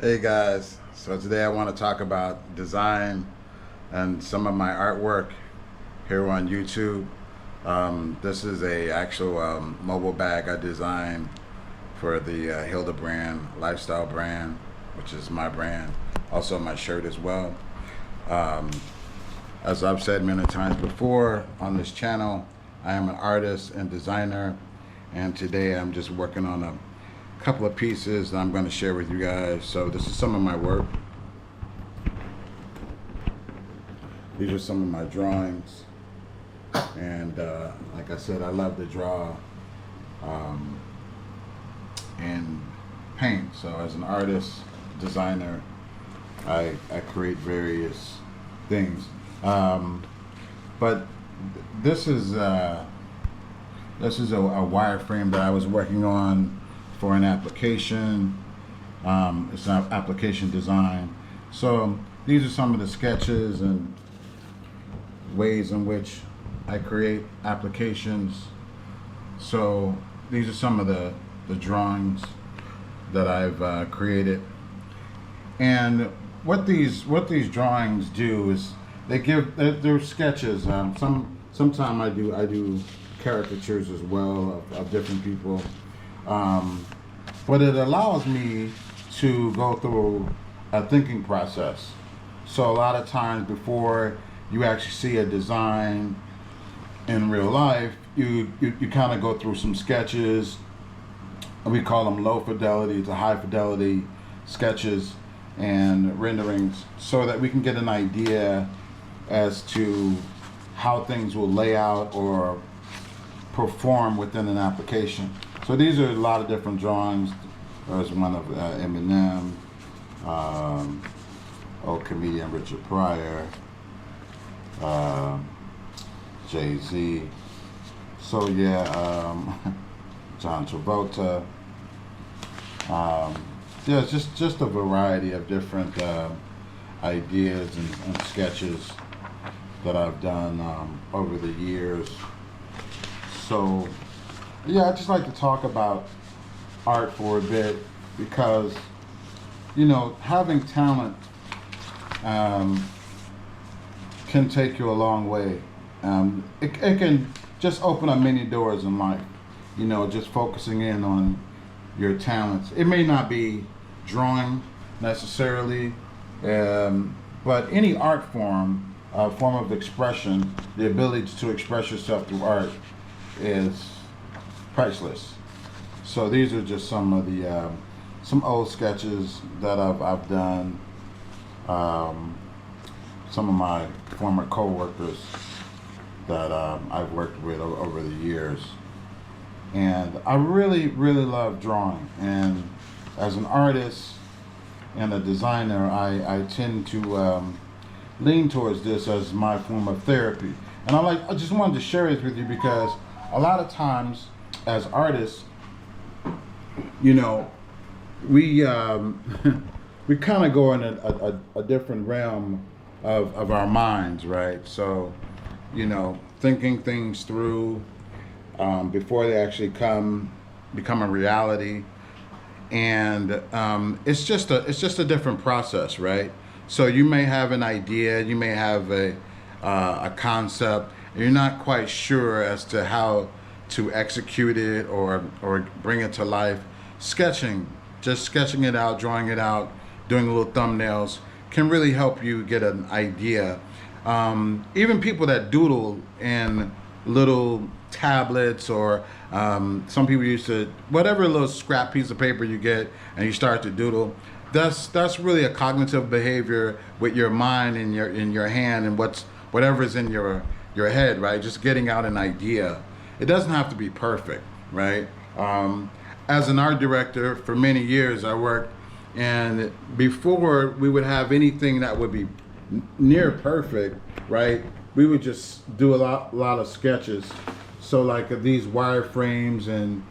Hey guys, so today I want to talk about design and some of my artwork here on YouTube. This is a actual mobile bag I designed for the Hilderbrand lifestyle brand, which is my brand, also my shirt as well. Um, as I've said many times before on this channel, I am an artist and designer, and today I'm just working on a couple of pieces that I'm going to share with you guys. So this is some of my work. These are some of my drawings, and like I said, I love to draw and paint. So as an artist, designer, I create various things. But this is a wireframe that I was working on for an application. It's an application design. So these are some of the sketches and ways in which I create applications. So these are some of the drawings that I've created. And what these drawings do is they're sketches. Sometimes I do caricatures as well of different people. But it allows me to go through a thinking process. So a lot of times before you actually see a design in real life, you kind of go through some sketches. We call them low fidelity to high fidelity sketches and renderings, so that we can get an idea as to how things will lay out or perform within an application. So these are a lot of different drawings. There's one of Eminem, old comedian Richard Pryor, Jay-Z. So yeah, John Travolta. Yeah, it's just a variety of different ideas and sketches that I've done over the years. So yeah, I just like to talk about art for a bit, because having talent can take you a long way. It can just open up many doors in life. Just focusing in on your talents. It may not be drawing necessarily, but any art form, form of expression, the ability to express yourself through art is priceless. So these are just some of the some old sketches that I've done. Some of my former co-workers that I've worked with over the years, and I really love drawing. And as an artist and a designer, I tend to lean towards this as my form of therapy. And I just wanted to share this with you, because a lot of times as artists, we we kind of go in a different realm of our minds, right? So thinking things through before they actually become a reality. And it's just a different process, right? So you may have an idea, you may have a concept, and you're not quite sure as to how to execute it or bring it to life. Just sketching it out, drawing it out, doing little thumbnails can really help you get an idea. Even people that doodle in little tablets, or some people used to, whatever little scrap piece of paper you get and you start to doodle, that's really a cognitive behavior with your mind and your hand and whatever's in your head, right? Just getting out an idea. It doesn't have to be perfect, right? As an art director for many years, I worked, and before we would have anything that would be near perfect, right, we would just do a lot of sketches. So like these wireframes, and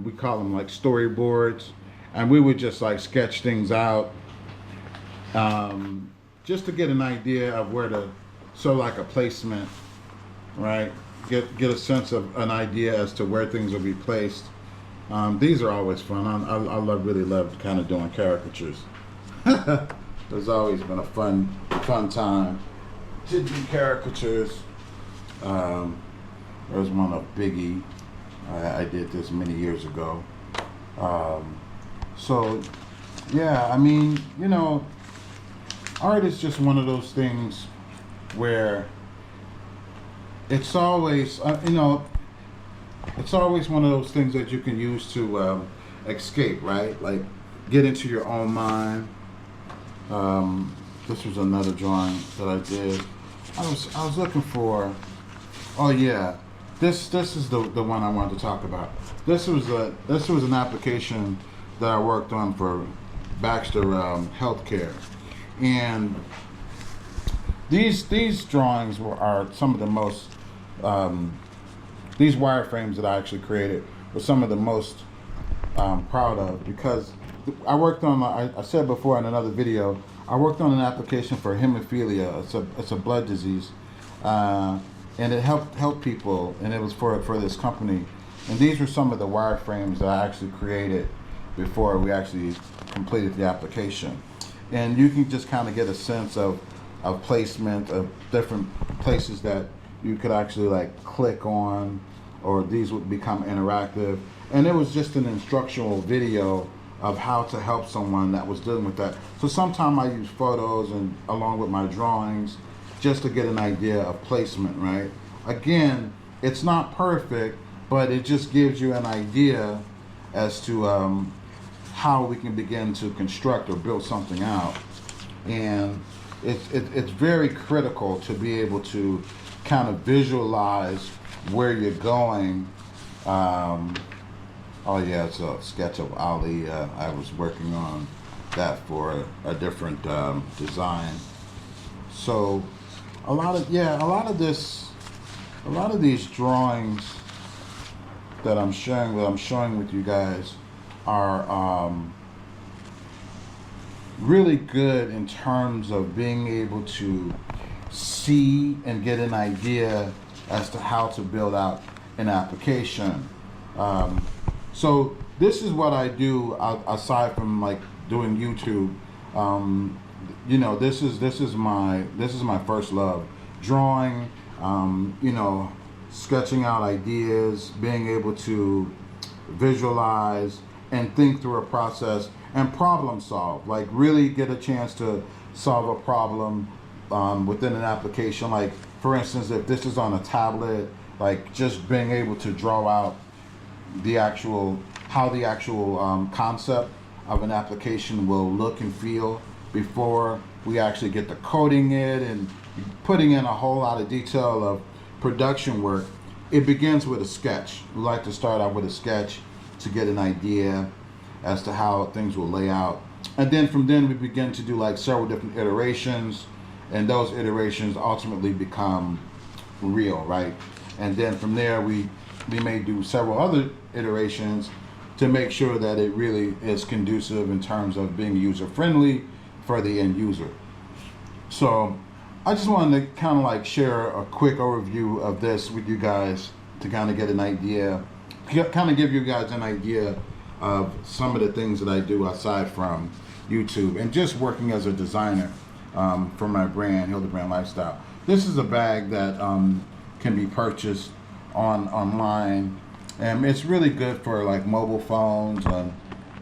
we call them like storyboards, and we would just like sketch things out, just to get an idea of where to, so like a placement, right? Get a sense of an idea as to where things will be placed. These are always fun. I really love kind of doing caricatures. It's always been a fun time to do caricatures. There's one of Biggie. I did this many years ago. So, yeah, I mean, you know, art is just one of those things where it's always, you know, it's always one of those things that you can use to escape, right? Like, get into your own mind. This was another drawing that I did. I was looking for, oh yeah, this is the one I wanted to talk about. This was an application that I worked on for Baxter Healthcare, and these drawings are some of the most these wireframes that I actually created were some of the most proud of, because I worked on, I said before in another video, I worked on an application for hemophilia. It's a blood disease, and it helped people, and it was for this company. And these were some of the wireframes that I actually created before we actually completed the application. And you can just kind of get a sense of placement of different places that you could actually like click on, or these would become interactive. And it was just an instructional video of how to help someone that was dealing with that. So sometimes I use photos and along with my drawings just to get an idea of placement, right? Again, it's not perfect, but it just gives you an idea as to how we can begin to construct or build something out. And it's very critical to be able to kind of visualize where you're going. Oh yeah, it's a sketch of Ali. I was working on that for a different design. So a lot of these drawings that I'm showing with you guys are really good in terms of being able to see and get an idea as to how to build out an application. So this is what I do aside from like doing YouTube. You know, this is my first love, drawing. You know, sketching out ideas, being able to visualize and think through a process and problem solve. Like really get a chance to solve a problem within an application. Like for instance, if this is on a tablet, like just being able to draw out how the actual concept of an application will look and feel before we actually get to coding it and putting in a whole lot of detail of production work. It begins with a sketch. We like to start out with a sketch to get an idea as to how things will lay out, and then from then we begin to do like several different iterations, and those iterations ultimately become real, right? And then from there we may do several other iterations to make sure that it really is conducive in terms of being user friendly for the end user. So I just wanted to kind of like share a quick overview of this with you guys to kind of get an idea, kind of give you guys an idea of some of the things that I do aside from YouTube and just working as a designer for my brand, Hilderbrand Lifestyle. This is a bag that can be purchased online, and it's really good for like mobile phones and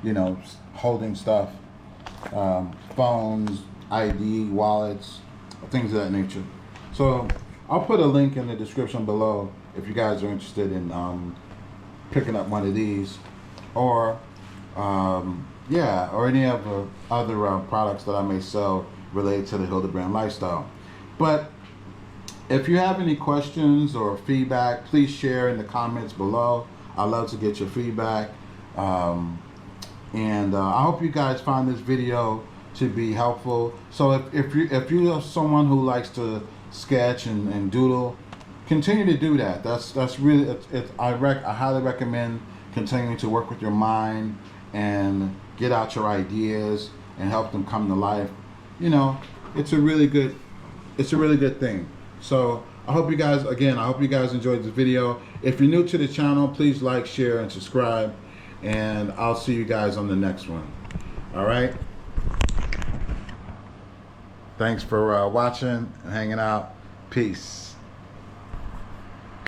you know, holding stuff, phones, ID, wallets, things of that nature. So I'll put a link in the description below if you guys are interested in picking up one of these, or yeah, or any of the other products that I may sell related to the Hilderbrand Lifestyle. But if you have any questions or feedback, please share in the comments below. I love to get your feedback. And I hope you guys find this video to be helpful. So if you are someone who likes to sketch and doodle, continue to do that. That's really I highly recommend continuing to work with your mind and get out your ideas and help them come to life. You know, it's a really good thing. So I hope you guys enjoyed this video. If you're new to the channel, please like, share, and subscribe. And I'll see you guys on the next one. All right. Thanks for watching and hanging out. Peace.